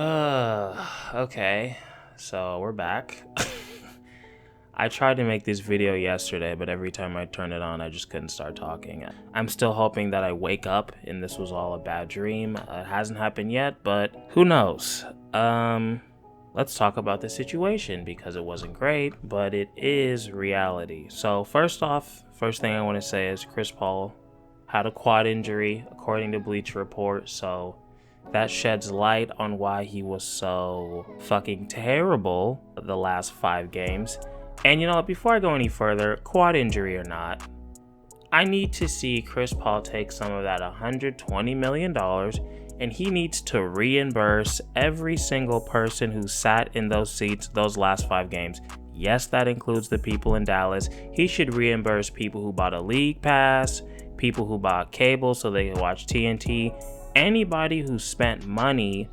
Okay, so we're back. I tried to make this video yesterday, but every time I turned it on, I just couldn't start talking. I'm still hoping that I wake up and this was all a bad dream. It hasn't happened yet, but who knows? Let's talk about the situation because it wasn't great, but it is reality. So first thing I want to say is Chris Paul had a quad injury, according to Bleacher Report, so that sheds light on why he was so fucking terrible the last 5 games. And you know what, before I go any further, quad injury or not, I need to see Chris Paul take some of that $120 million and he needs to reimburse every single person who sat in those seats those last 5 games. Yes, that includes the people in Dallas. He should reimburse people who bought a league pass, people who bought cable so they could watch TNT. Anybody who spent money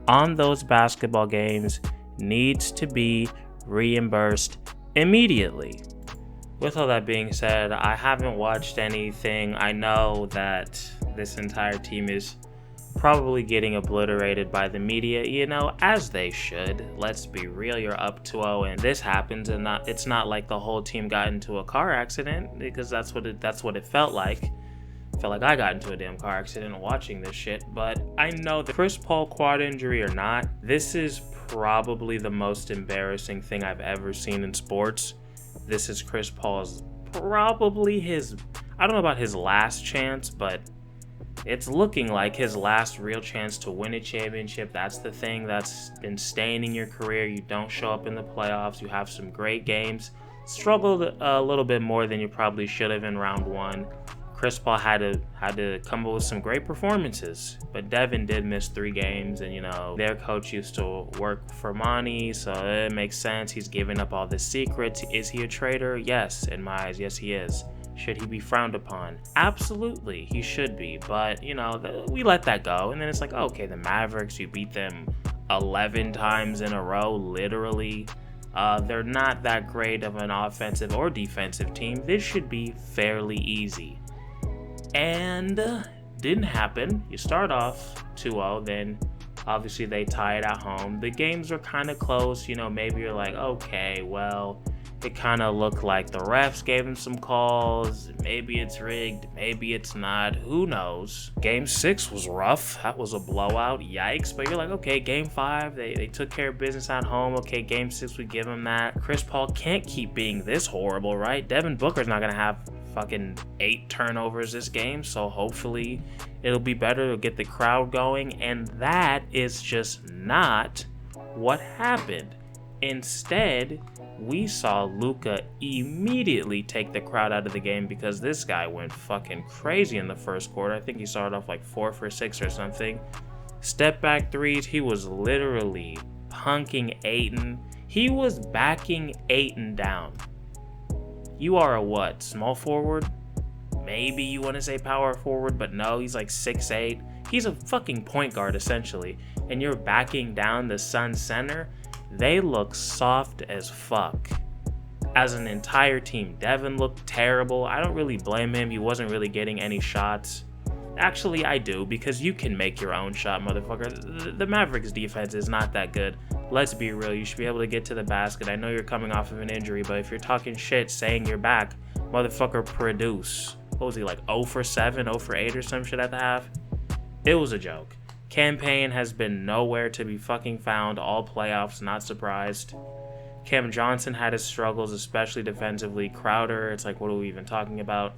on those basketball games needs to be reimbursed immediately. With all that being said, I haven't watched anything. I know that this entire team is probably getting obliterated by the media, as they should. Let's be real, you're up 2-0 and this happens, and it's not like the whole team got into a car accident, because that's what it felt like. I felt like I got into a damn car accident watching this shit. But I know the Chris Paul quad injury or not, this is probably the most embarrassing thing I've ever seen in sports. This is Chris Paul's probably I don't know about his last chance, but it's looking like his last real chance to win a championship. That's the thing that's been staining your career. You don't show up in the playoffs. You have some great games. Struggled a little bit more than you probably should have in round 1. Chris Paul had to come up with some great performances, but Devin did miss 3 games, and their coach used to work for money, so it makes sense. He's giving up all the secrets. Is he a traitor? Yes, in my eyes, yes he is. Should he be frowned upon? Absolutely, he should be, but we let that go, and then it's like, okay, the Mavericks, you beat them 11 times in a row, literally. They're not that great of an offensive or defensive team. This should be fairly easy. And didn't happen. You start off 2-0, then obviously they tie it at home. The games are kind of close, maybe you're like, okay, well, it kind of looked like the refs gave him some calls. Maybe it's rigged, maybe it's not, who knows. Game 6 was rough. That was a blowout, yikes. But you're like, okay, game 5, they took care of business at home. Okay, game 6, we give him that. Chris Paul can't keep being this horrible, right? Devin Booker's not gonna have fucking 8 turnovers this game, so hopefully it'll be better. It'll get the crowd going, and that is just not what happened. Instead, we saw Luka immediately take the crowd out of the game because this guy went fucking crazy in the first quarter. I think he started off like 4 for 6 or something. Step back threes, he was literally punking Ayton. He was backing Ayton down. You are a what? Small forward? Maybe you want to say power forward, but no, he's like 6'8". He's a fucking point guard essentially, and you're backing down the Suns center. They look soft as fuck. As an entire team, Devin looked terrible. I don't really blame him. He wasn't really getting any shots. Actually, I do, because you can make your own shot, motherfucker. The Mavericks defense is not that good. Let's be real, you should be able to get to the basket. I know you're coming off of an injury, but if you're talking shit saying you're back, motherfucker, produce. What was he, like 0 for 7, 0 for 8 or some shit at the half? It was a joke. Cam Payne has been nowhere to be fucking found all playoffs, not surprised. Cam Johnson had his struggles, especially defensively. Crowder, it's like, what are we even talking about?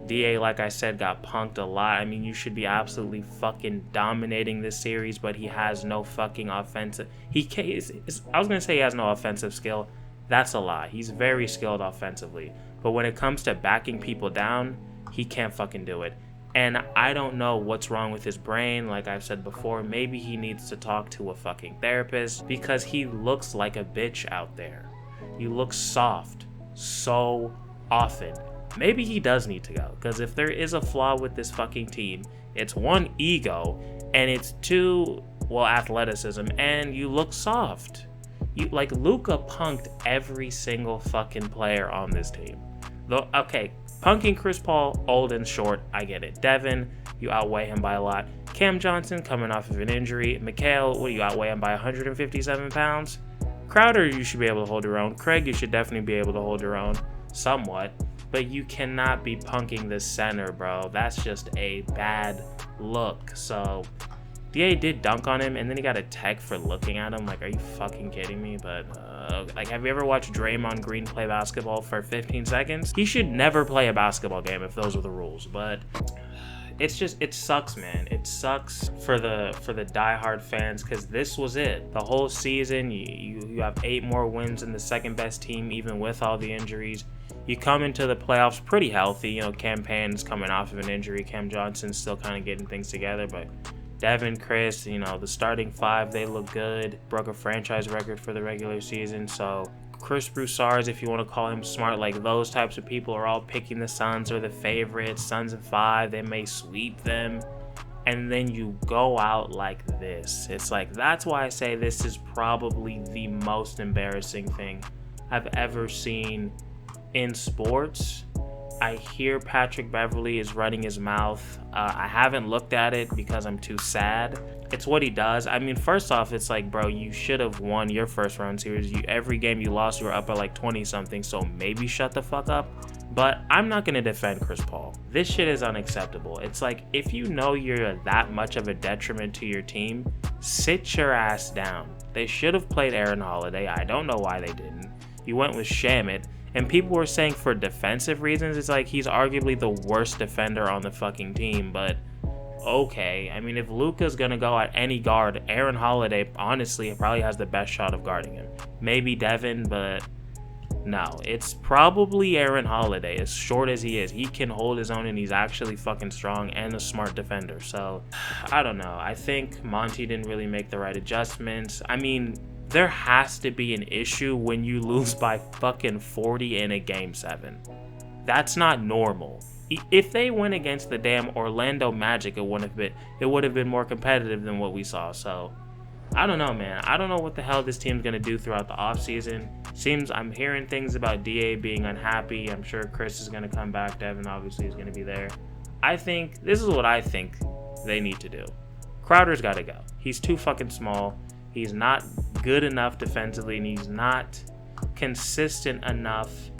DA, like I said, got punked a lot. I mean, you should be absolutely fucking dominating this series, but he has no fucking offensive. I was going to say he has no offensive skill. That's a lie. He's very skilled offensively. But when it comes to backing people down, he can't fucking do it. And I don't know what's wrong with his brain. Like I've said before, maybe he needs to talk to a fucking therapist because he looks like a bitch out there. He looks soft so often. Maybe he does need to go, because if there is a flaw with this fucking team, it's 1, ego, and it's 2, athleticism, and you look soft. Luka punked every single fucking player on this team. Though, okay, punking Chris Paul, old and short, I get it. Devin, you outweigh him by a lot. Cam Johnson coming off of an injury. Mikal, what do you outweigh him by 157 pounds? Crowder, you should be able to hold your own. Craig, you should definitely be able to hold your own somewhat. But you cannot be punking the center, bro. That's just a bad look. So DA did dunk on him, and then he got a tech for looking at him. Like, are you fucking kidding me? But, like, have you ever watched Draymond Green play basketball for 15 seconds? He should never play a basketball game if those were the rules. But it's just, it sucks, man. It sucks for the diehard fans, because this was it. The whole season, you have 8 more wins than the second best team, even with all the injuries. You come into the playoffs pretty healthy. You know, Cam Payne's coming off of an injury. Cam Johnson's still kind of getting things together, but Devin, Chris, you know, the starting 5, they look good. Broke a franchise record for the regular season. So Chris Broussard, if you want to call him smart, like those types of people are all picking the Suns or the favorites. Suns in 5, they may sweep them. And then you go out like this. It's like, that's why I say this is probably the most embarrassing thing I've ever seen in sports. I hear Patrick Beverley is running his mouth. I haven't looked at it because I'm too sad. It's what he does. I mean, first off, it's like, bro, you should have won your first round series. Every game you lost, you were up by like 20 something. So maybe shut the fuck up. But I'm not going to defend Chris Paul. This shit is unacceptable. It's like, if you know you're that much of a detriment to your team, sit your ass down. They should have played Aaron Holiday. I don't know why they didn't. You went with Shamet. And people were saying for defensive reasons, it's like he's arguably the worst defender on the fucking team. But okay, I mean, if Luka's gonna go at any guard, Aaron Holiday honestly probably has the best shot of guarding him. Maybe Devin, but no, it's probably Aaron Holiday. As short as he is, he can hold his own, and he's actually fucking strong and a smart defender. So I don't know. I think Monty didn't really make the right adjustments. I mean, there has to be an issue when you lose by fucking 40 in a game 7. That's not normal. If they went against the damn Orlando Magic, it would have been more competitive than what we saw. So I don't know, man. I don't know what the hell this team's gonna do throughout the offseason. I'm hearing things about DA being unhappy. I'm sure Chris is gonna come back. Devin obviously is gonna be there. I think this is what I think they need to do. Crowder's gotta go. He's too fucking small. He's not good enough defensively, and he's not consistent enough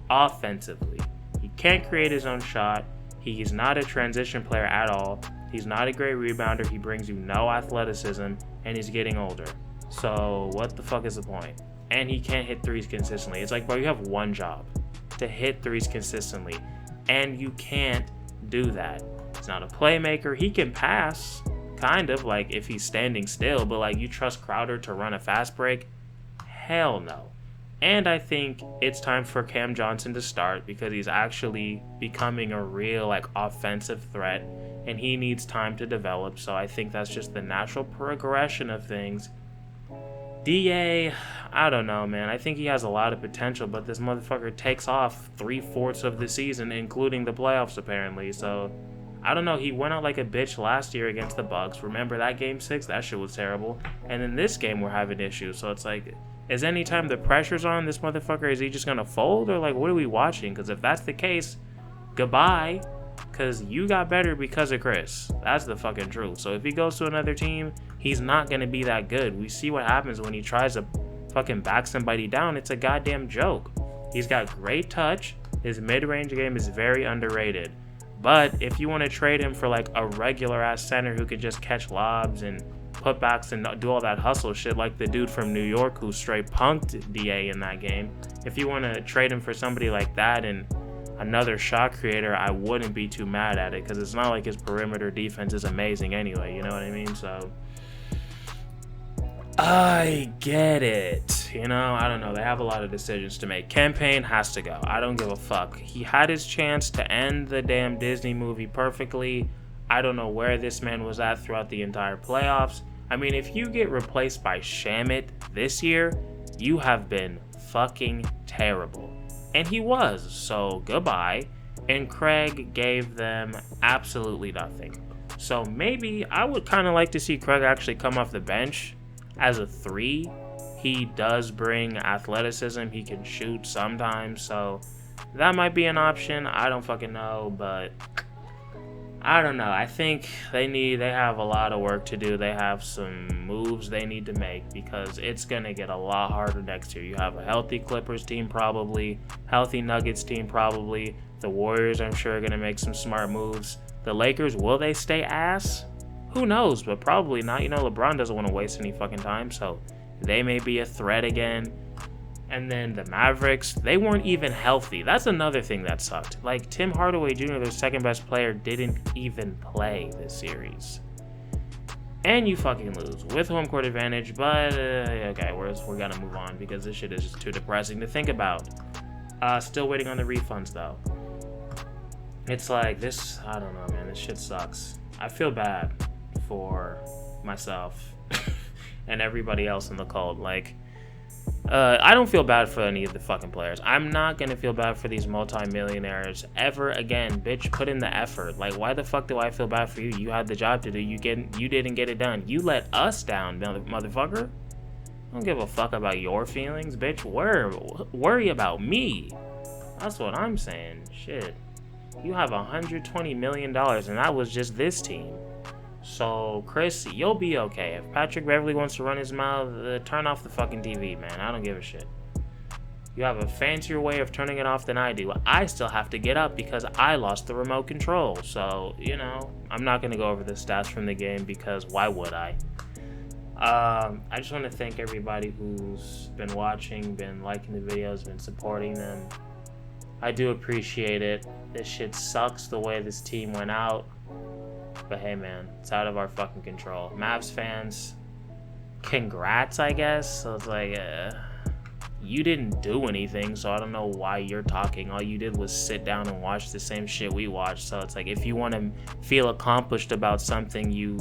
offensively. He can't create his own shot. He's not a transition player at all. He's not a great rebounder. He brings you no athleticism, and he's getting older. So what the fuck is the point? And he can't hit threes consistently. It's like, bro, you have one job, to hit threes consistently, and you can't do that. He's not a playmaker. He can pass, kind of, like if he's standing still, but like, you trust Crowder to run a fast break? Hell no. And I think it's time for Cam Johnson to start, because he's actually becoming a real like offensive threat, and he needs time to develop. So I think that's just the natural progression of things. DA, I don't know, man. I think he has a lot of potential, but this motherfucker takes off 3/4 of the season, including the playoffs apparently. So I don't know. He went out like a bitch last year against the Bucks. Remember that game 6? That shit was terrible. And in this game, we're having issues. So it's like, is anytime the pressure's on this motherfucker, is he just gonna fold? Or like, what are we watching? Because if that's the case, goodbye. Because you got better because of Chris. That's the fucking truth. So if he goes to another team, he's not gonna be that good. We see what happens when he tries to fucking back somebody down. It's a goddamn joke. He's got great touch. His mid-range game is very underrated. But if you want to trade him for like a regular ass center who could just catch lobs and putbacks and do all that hustle shit, like the dude from New York who straight punked DA in that game, if you want to trade him for somebody like that and another shot creator, I wouldn't be too mad at it, because it's not like his perimeter defense is amazing anyway, you know what I mean? So I get it. You know, I don't know. They have a lot of decisions to make. Cam Payne has to go. I don't give a fuck. He had his chance to end the damn Disney movie perfectly. I don't know where this man was at throughout the entire playoffs. I mean, if you get replaced by Shamet this year, you have been fucking terrible. And he was. So goodbye. And Craig gave them absolutely nothing. So maybe I would kind of like to see Craig actually come off the bench as a 3. He does bring athleticism. He can shoot sometimes. So that might be an option. I don't fucking know. But I don't know. I think they have a lot of work to do. They have some moves they need to make because it's going to get a lot harder next year. You have a healthy Clippers team probably, healthy Nuggets team probably. The Warriors, I'm sure, are going to make some smart moves. The Lakers, will they stay ass? Who knows, but probably not. You know, LeBron doesn't want to waste any fucking time, so they may be a threat again. And then the Mavericks, they weren't even healthy. That's another thing that sucked. Like, Tim Hardaway Jr., their second best player, didn't even play this series. And you fucking lose with home court advantage, but okay, we're gonna move on because this shit is just too depressing to think about. Still waiting on the refunds, though. It's like, this, I don't know, man, this shit sucks. I feel bad for myself and everybody else in the cult. Like, I don't feel bad for any of the fucking players. I'm not gonna feel bad for these multi-millionaires ever again. Bitch, put in the effort. Like, why the fuck do I feel bad for you? You had the job to do. You didn't get it done. You let us down, motherfucker. I don't give a fuck about your feelings, bitch. Worry about me. That's what I'm saying. Shit. You have $120 million, and that was just this team. So, Chris, you'll be okay. If Patrick Beverley wants to run his mouth, turn off the fucking TV, man. I don't give a shit. You have a fancier way of turning it off than I do. I still have to get up because I lost the remote control. So, you know, I'm not going to go over the stats from the game because why would I? I just want to thank everybody who's been watching, been liking the videos, been supporting them. I do appreciate it. This shit sucks the way this team went out. But hey, man, it's out of our fucking control. Mavs fans, congrats, I guess. So it's like, you didn't do anything, so I don't know why you're talking. All you did was sit down and watch the same shit we watched. So it's like, if you want to feel accomplished about something you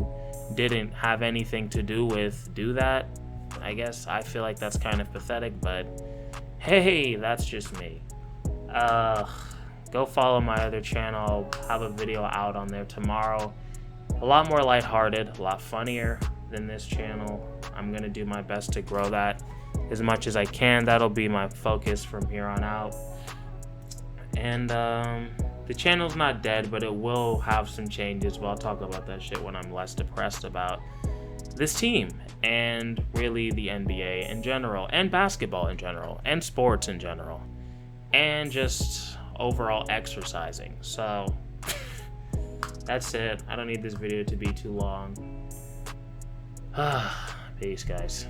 didn't have anything to do with, do that. I guess I feel like that's kind of pathetic, but hey, that's just me. Go follow my other channel. I'll have a video out on there tomorrow. A lot more lighthearted, a lot funnier than this channel. I'm gonna do my best to grow that as much as I can. That'll be my focus from here on out. And the channel's not dead, but it will have some changes. But I'll talk about that shit when I'm less depressed about this team and really the NBA in general, and basketball in general, and sports in general, and just overall exercising. So that's it. I don't need this video to be too long. Peace, guys.